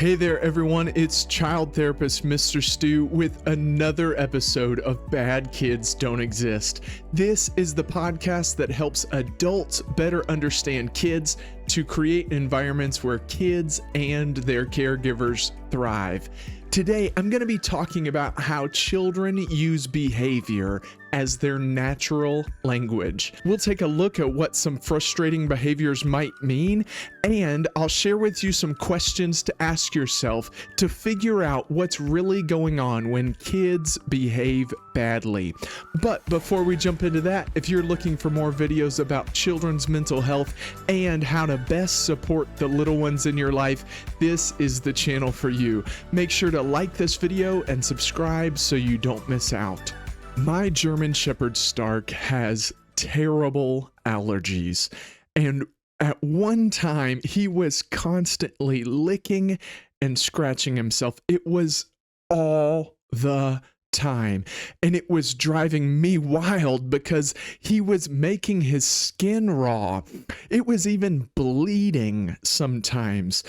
Hey there everyone, it's child therapist Mister Stu with another episode of Bad Kids Don't Exist. This is the podcast that helps adults better understand kids to create environments where kids and their caregivers thrive. Today, I'm going to be talking about how children use behavior as their natural language. We'll take a look at what some frustrating behaviors might mean, and I'll share with you some questions to ask yourself to figure out what's really going on when kids behave badly. But before we jump into that, if you're looking for more videos about children's mental health and how to best support the little ones in your life, this is the channel for you. Make sure to like this video and subscribe so you don't miss out. My German Shepherd Stark has terrible allergies, and at one time he was constantly licking and scratching himself. It was all the time, and it was driving me wild because he was making his skin raw. It was even bleeding sometimes.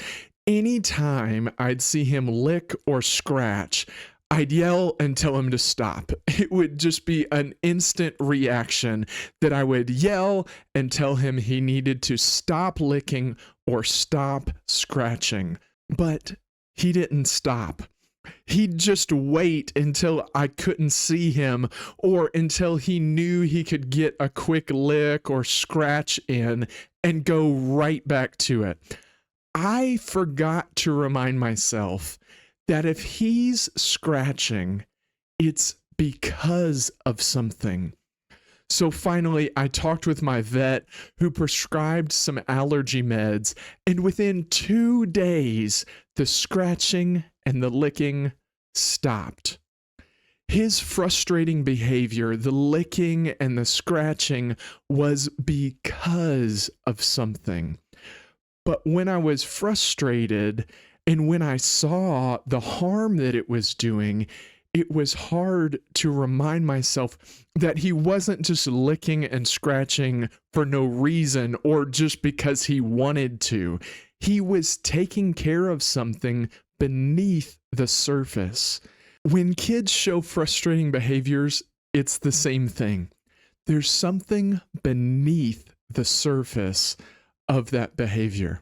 Anytime I'd see him lick or scratch, I'd yell and tell him to stop. It would just be an instant reaction that I would yell and tell him he needed to stop licking or stop scratching. But he didn't stop. He'd just wait until I couldn't see him or until he knew he could get a quick lick or scratch in and go right back to it. I forgot to remind myself that if he's scratching, it's because of something. So finally, I talked with my vet who prescribed some allergy meds, and within 2 days, the scratching and the licking stopped. His frustrating behavior, the licking and the scratching, was because of something. But when I was frustrated and when I saw the harm that it was doing, it was hard to remind myself that he wasn't just licking and scratching for no reason or just because he wanted to. He was taking care of something beneath the surface. When kids show frustrating behaviors, it's the same thing. There's something beneath the surface of that behavior.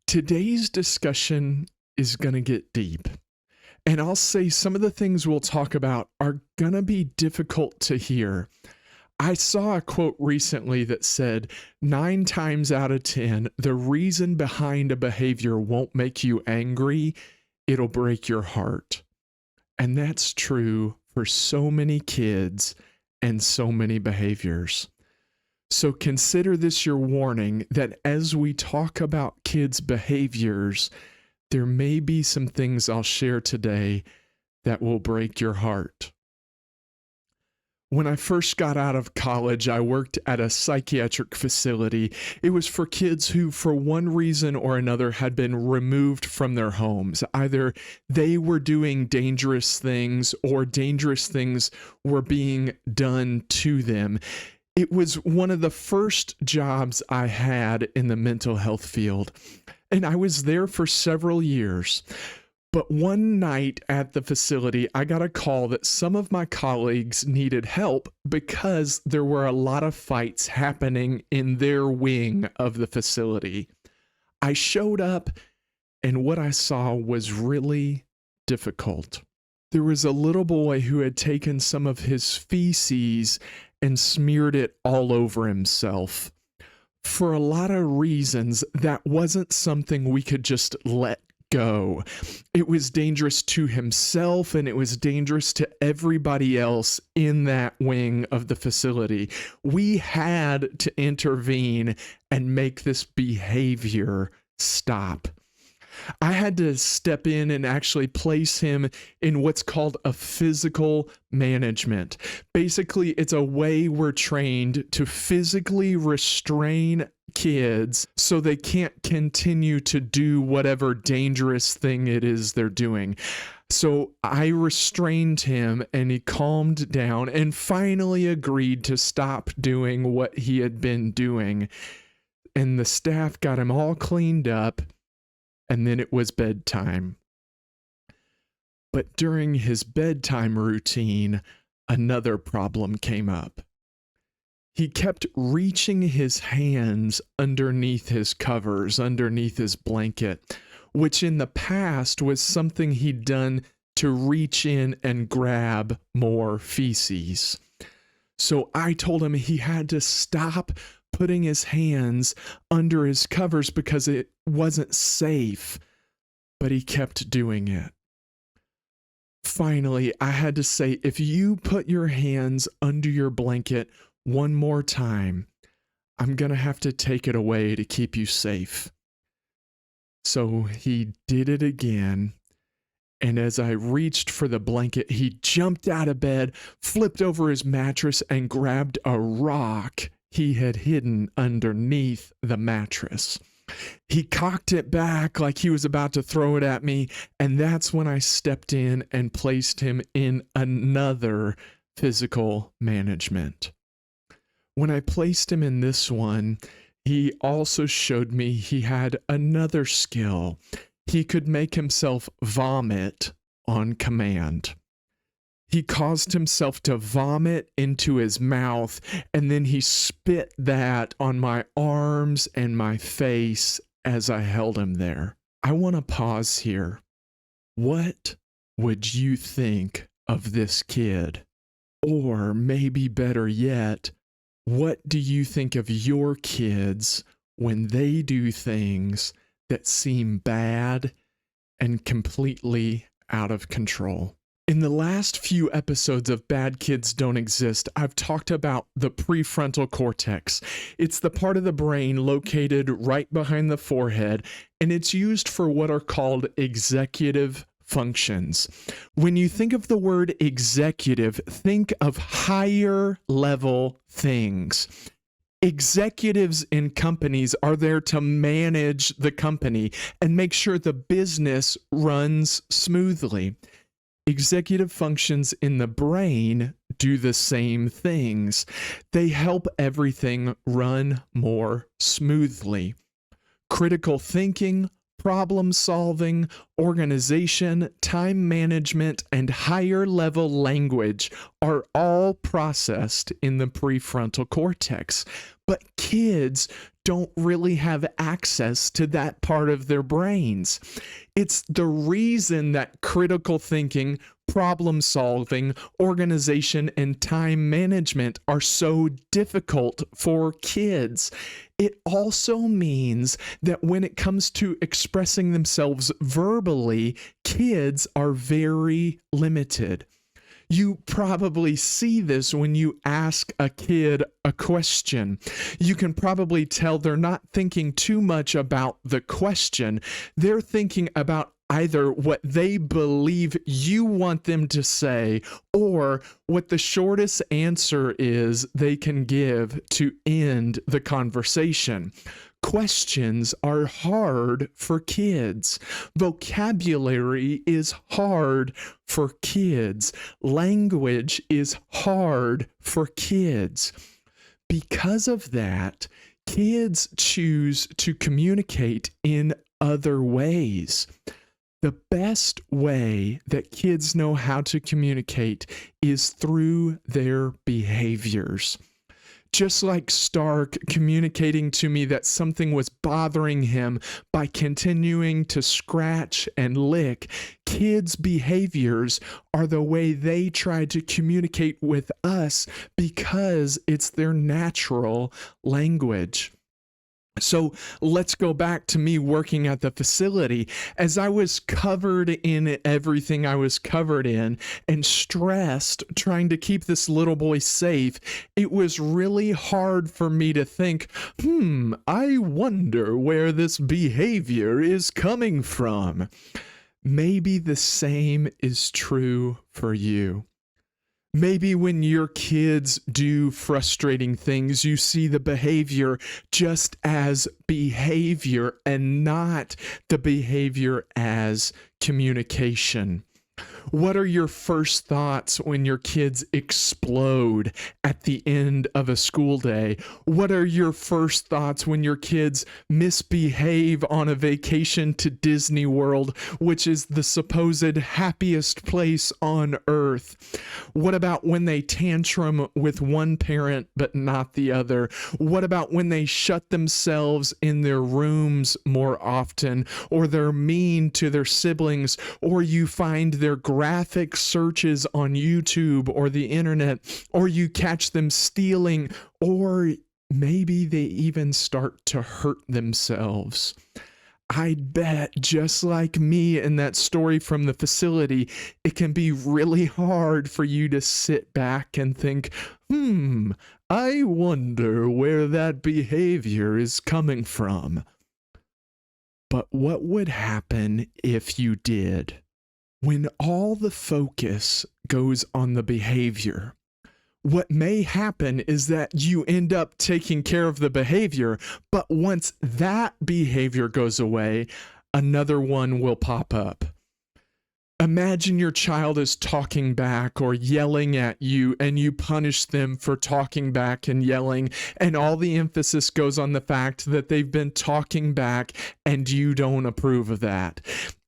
Today's discussion is going to get deep, and I'll say some of the things we'll talk about are going to be difficult to hear. I saw a quote recently that said, 9 times out of 10, the reason behind a behavior won't make you angry, it'll break your heart. And that's true for so many kids and so many behaviors. So consider this your warning that as we talk about kids' behaviors, there may be some things I'll share today that will break your heart. When I first got out of college, I worked at a psychiatric facility. It was for kids who, for one reason or another, had been removed from their homes. Either they were doing dangerous things or dangerous things were being done to them. It was one of the first jobs I had in the mental health field, and I was there for several years. But one night at the facility, I got a call that some of my colleagues needed help because there were a lot of fights happening in their wing of the facility. I showed up, and what I saw was really difficult. There was a little boy who had taken some of his feces and smeared it all over himself. For a lot of reasons, that wasn't something we could just let go. It was dangerous to himself, and it was dangerous to everybody else in that wing of the facility. We had to intervene and make this behavior stop. I had to step in and actually place him in what's called a physical management. Basically, it's a way we're trained to physically restrain kids so they can't continue to do whatever dangerous thing it is they're doing. So I restrained him, and he calmed down and finally agreed to stop doing what he had been doing. And the staff got him all cleaned up, and then it was bedtime. But during his bedtime routine, another problem came up. He kept reaching his hands underneath his covers, underneath his blanket, which in the past was something he'd done to reach in and grab more feces. So I told him he had to stop putting his hands under his covers because it wasn't safe, but he kept doing it. Finally, I had to say, if you put your hands under your blanket one more time, I'm going to have to take it away to keep you safe. So he did it again. And as I reached for the blanket, he jumped out of bed, flipped over his mattress, and grabbed a rock he had hidden underneath the mattress. He cocked it back like he was about to throw it at me, and that's when I stepped in and placed him in another physical management. When I placed him in this one, he also showed me he had another skill. He could make himself vomit on command. He caused himself to vomit into his mouth, and then he spit that on my arms and my face as I held him there. I want to pause here. What would you think of this kid? Or maybe better yet, what do you think of your kids when they do things that seem bad and completely out of control? In the last few episodes of Bad Kids Don't Exist, I've talked about the prefrontal cortex. It's the part of the brain located right behind the forehead, and it's used for what are called executive functions. When you think of the word executive, think of higher level things. Executives in companies are there to manage the company and make sure the business runs smoothly. Executive functions in the brain do the same things. They help everything run more smoothly. Critical thinking, problem solving, organization, time management, and higher level language are all processed in the prefrontal cortex. But kids don't really have access to that part of their brains. It's the reason that critical thinking, problem solving, organization, and time management are so difficult for kids. It also means that when it comes to expressing themselves verbally, kids are very limited. You probably see this when you ask a kid a question. You can probably tell they're not thinking too much about the question. They're thinking about either what they believe you want them to say or what the shortest answer is they can give to end the conversation. Questions are hard for kids. Vocabulary is hard for kids. Language is hard for kids. Because of that, kids choose to communicate in other ways. The best way that kids know how to communicate is through their behaviors. Just like Stark communicating to me that something was bothering him by continuing to scratch and lick, kids' behaviors are the way they try to communicate with us because it's their natural language. So let's go back to me working at the facility. As I was covered in everything I was covered in and stressed trying to keep this little boy safe, it was really hard for me to think, I wonder where this behavior is coming from. Maybe the same is true for you. Maybe when your kids do frustrating things, you see the behavior just as behavior and not the behavior as communication. What are your first thoughts when your kids explode at the end of a school day? What are your first thoughts when your kids misbehave on a vacation to Disney World, which is the supposed happiest place on earth? What about when they tantrum with one parent but not the other? What about when they shut themselves in their rooms more often, or they're mean to their siblings, or you find their graphic searches on YouTube or the internet, or you catch them stealing, or maybe they even start to hurt themselves? I'd bet, just like me in that story from the facility, it can be really hard for you to sit back and think, I wonder where that behavior is coming from. But what would happen if you did? When all the focus goes on the behavior, what may happen is that you end up taking care of the behavior, but once that behavior goes away, another one will pop up. Imagine your child is talking back or yelling at you, and you punish them for talking back and yelling, and all the emphasis goes on the fact that they've been talking back and you don't approve of that.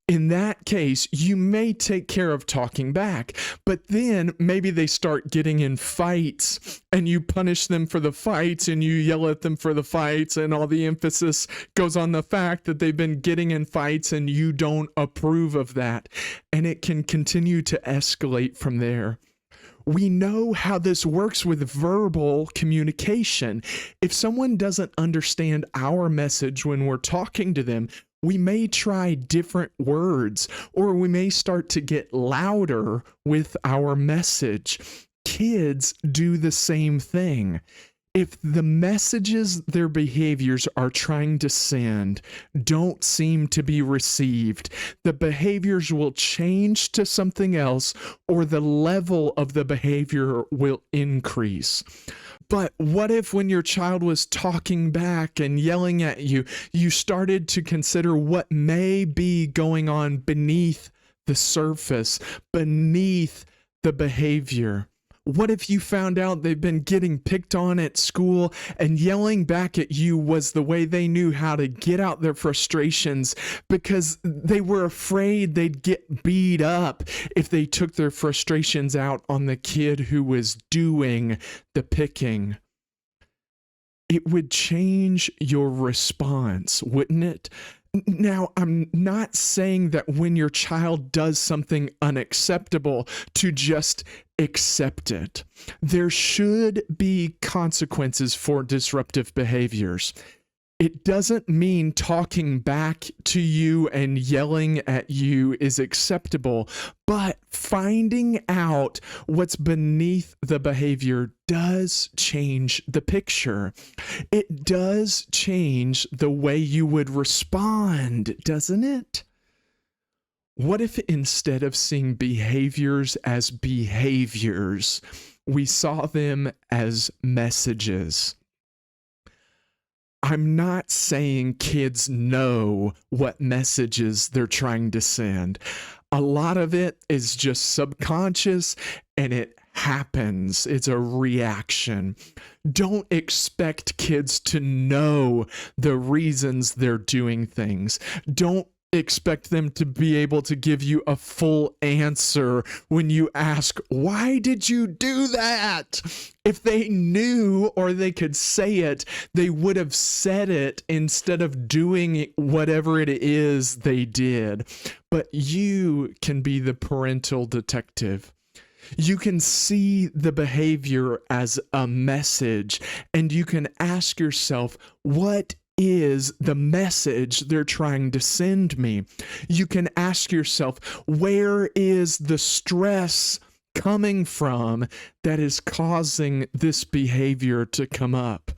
In that case, you may take care of talking back, but then maybe they start getting in fights and you punish them for the fights and you yell at them for the fights, and all the emphasis goes on the fact that they've been getting in fights and you don't approve of that. And it can continue to escalate from there. We know how this works with verbal communication. If someone doesn't understand our message when we're talking to them, we may try different words, or we may start to get louder with our message. Kids do the same thing. If the messages their behaviors are trying to send don't seem to be received, the behaviors will change to something else, or the level of the behavior will increase. But what if when your child was talking back and yelling at you, you started to consider what may be going on beneath the surface, beneath the behavior? What if you found out they've been getting picked on at school, and yelling back at you was the way they knew how to get out their frustrations, because they were afraid they'd get beat up if they took their frustrations out on the kid who was doing the picking? It would change your response, wouldn't it? Now, I'm not saying that when your child does something unacceptable to just accept it. There should be consequences for disruptive behaviors. It doesn't mean talking back to you and yelling at you is acceptable, but finding out what's beneath the behavior does change the picture. It does change the way you would respond, doesn't it? What if instead of seeing behaviors as behaviors, we saw them as messages? I'm not saying kids know what messages they're trying to send. A lot of it is just subconscious, and it happens. It's a reaction. Don't expect kids to know the reasons they're doing things. Don't expect them to be able to give you a full answer when you ask, why did you do that? If they knew, or they could say it, they would have said it instead of doing whatever it is they did. But you can be the parental detective. You can see the behavior as a message, and you can ask yourself, what is the message they're trying to send me? You can ask yourself, where is the stress coming from that is causing this behavior to come up?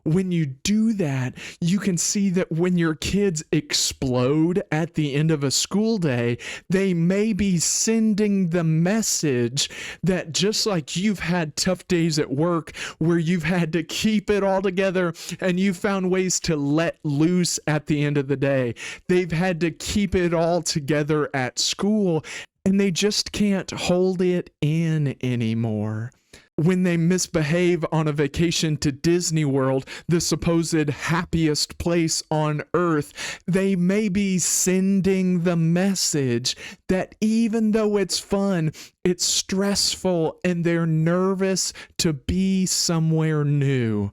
When you do that, you can see that when your kids explode at the end of a school day, they may be sending the message that just like you've had tough days at work where you've had to keep it all together and you found ways to let loose at the end of the day, they've had to keep it all together at school. and they just can't hold it in anymore. When they misbehave on a vacation to Disney World, the supposed happiest place on earth, they may be sending the message that even though it's fun, it's stressful and they're nervous to be somewhere new.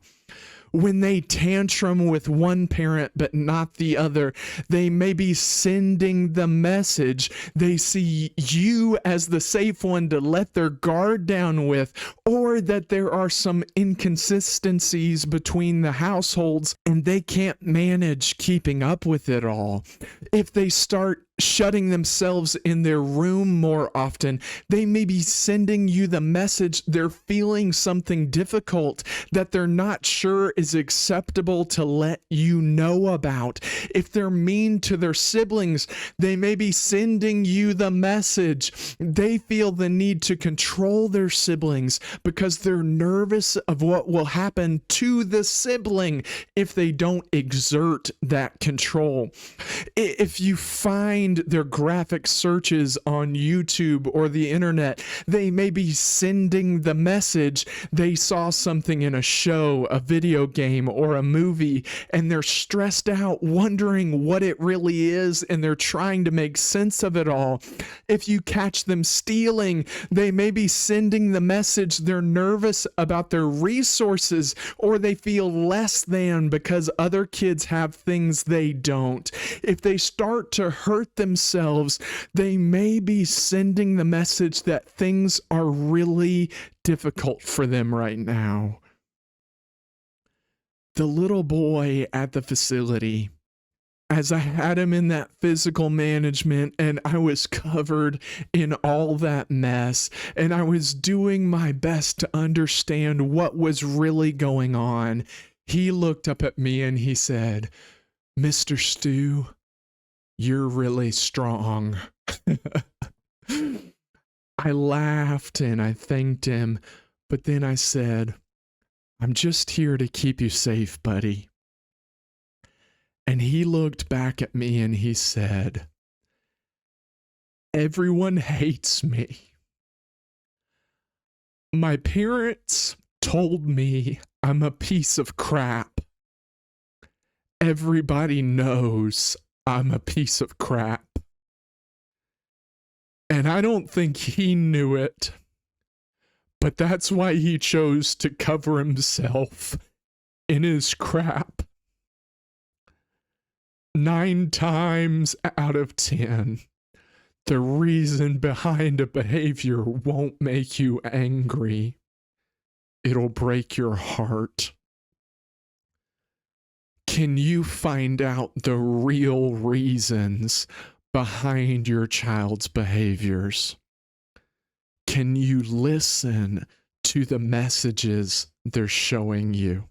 When they tantrum with one parent but not the other, they may be sending the message they see you as the safe one to let their guard down with, or that there are some inconsistencies between the households and they can't manage keeping up with it all. If they start shutting themselves in their room more often, they may be sending you the message they're feeling something difficult that they're not sure is acceptable to let you know about. If they're mean to their siblings, they may be sending you the message they feel the need to control their siblings because they're nervous of what will happen to the sibling if they don't exert that control. If you find their graphic searches on YouTube or the internet, they may be sending the message they saw something in a show, a video game, or a movie, and they're stressed out wondering what it really is, and they're trying to make sense of it all. If you catch them stealing, they may be sending the message they're nervous about their resources, or they feel less than because other kids have things they don't. If they start to hurt themselves, they may be sending the message that things are really difficult for them right now. The little boy at the facility, as I had him in that physical management and I was covered in all that mess and I was doing my best to understand what was really going on, he looked up at me and he said, "Mr. Stu, you're really strong." I laughed and I thanked him, but then I said, "I'm just here to keep you safe, buddy." And he looked back at me and he said, "Everyone hates me. My parents told me I'm a piece of crap. Everybody knows I'm a piece of crap. And I don't think he knew it, but that's why he chose to cover himself in his crap. 9 times out of 10, the reason behind a behavior won't make you angry. It'll break your heart. Can you find out the real reasons behind your child's behaviors? Can you listen to the messages they're showing you?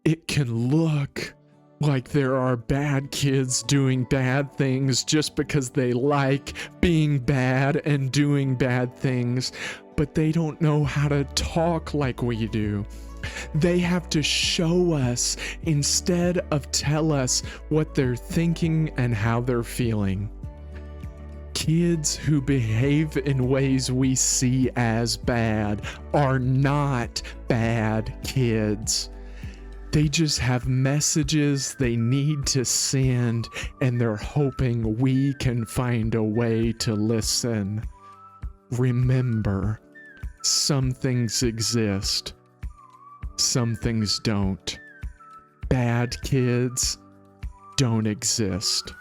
It can look like there are bad kids doing bad things just because they like being bad and doing bad things, but they don't know how to talk like we do. They have to show us instead of tell us what they're thinking and how they're feeling. Kids who behave in ways we see as bad are not bad kids. They just have messages they need to send, and they're hoping we can find a way to listen. Remember, some things exist. Some things don't. Bad kids don't exist.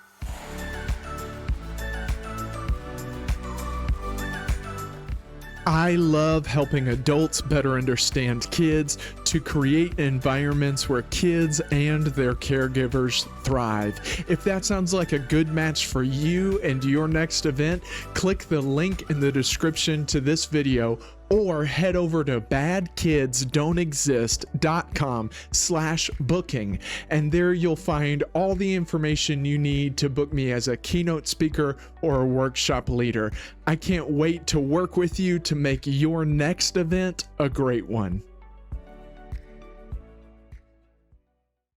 I love helping adults better understand kids to create environments where kids and their caregivers thrive. If that sounds like a good match for you and your next event, click the link in the description to this video or head over to badkidsdon'texist.com/booking, and there you'll find all the information you need to book me as a keynote speaker or a workshop leader. I can't wait to work with you to make your next event a great one.